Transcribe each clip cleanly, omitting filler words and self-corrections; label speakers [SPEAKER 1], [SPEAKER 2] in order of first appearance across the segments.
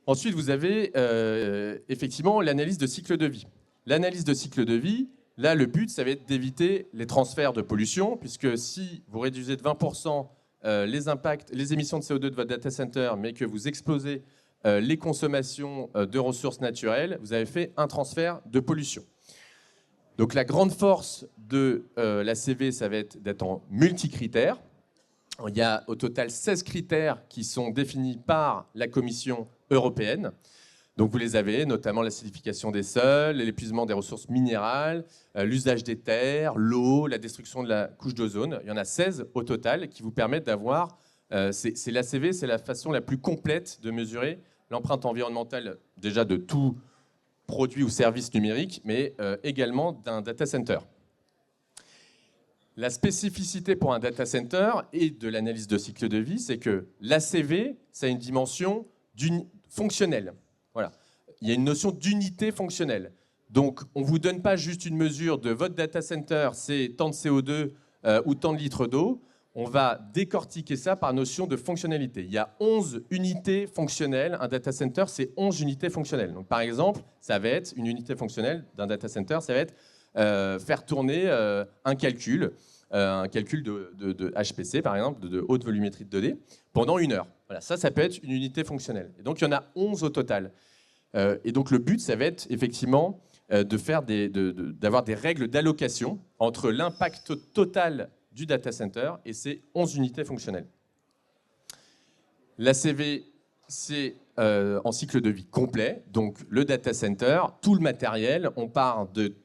[SPEAKER 1] Ensuite, vous avez effectivement l'analyse de cycle de vie. L'analyse de cycle de vie, là, le but, ça va être d'éviter les transferts de pollution, puisque si vous réduisez de 20% les émissions de CO2 de votre data center, mais que vous explosez les consommations de ressources naturelles, vous avez fait un transfert de pollution. Donc la grande force de la CV, ça va être d'être en multicritères. Il y a au total 16 critères qui sont définis par la Commission européenne. Donc vous les avez, notamment l'acidification des sols, l'épuisement des ressources minérales, l'usage des terres, l'eau, la destruction de la couche d'ozone. Il y en a 16 au total qui vous permettent d'avoir... c'est l'ACV, c'est la façon la plus complète de mesurer l'empreinte environnementale déjà de tout produit ou service numérique, mais également d'un data center. La spécificité pour un data center et de l'analyse de cycle de vie, c'est que l'ACV, ça a une dimension fonctionnelle. Voilà. Il y a une notion d'unité fonctionnelle. Donc, on ne vous donne pas juste une mesure de votre data center, c'est tant de CO2 ou tant de litres d'eau. On va décortiquer ça par notion de fonctionnalité. Il y a 11 unités fonctionnelles. Un data center, c'est 11 unités fonctionnelles. Donc, par exemple, ça va être une unité fonctionnelle d'un data center, ça va être faire tourner un calcul de HPC, par exemple, de haute volumétrie de données, pendant 1 heure. Voilà, ça peut être une unité fonctionnelle. Et donc, il y en a 11 au total. Et donc, le but, ça va être effectivement d'avoir des règles d'allocation entre l'impact total du data center et ces 11 unités fonctionnelles. L'ACV, c'est en cycle de vie complet. Donc, le data center, tout le matériel, on part de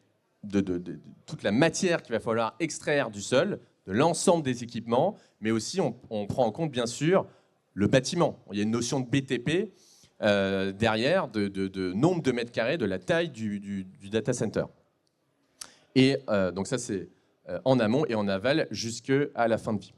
[SPEAKER 1] toute la matière qu'il va falloir extraire du sol, de l'ensemble des équipements, mais aussi on prend en compte bien sûr le bâtiment. Il y a une notion de BTP derrière, de nombre de mètres carrés, de la taille du data center. Et donc ça c'est en amont et en aval jusqu'à la fin de vie.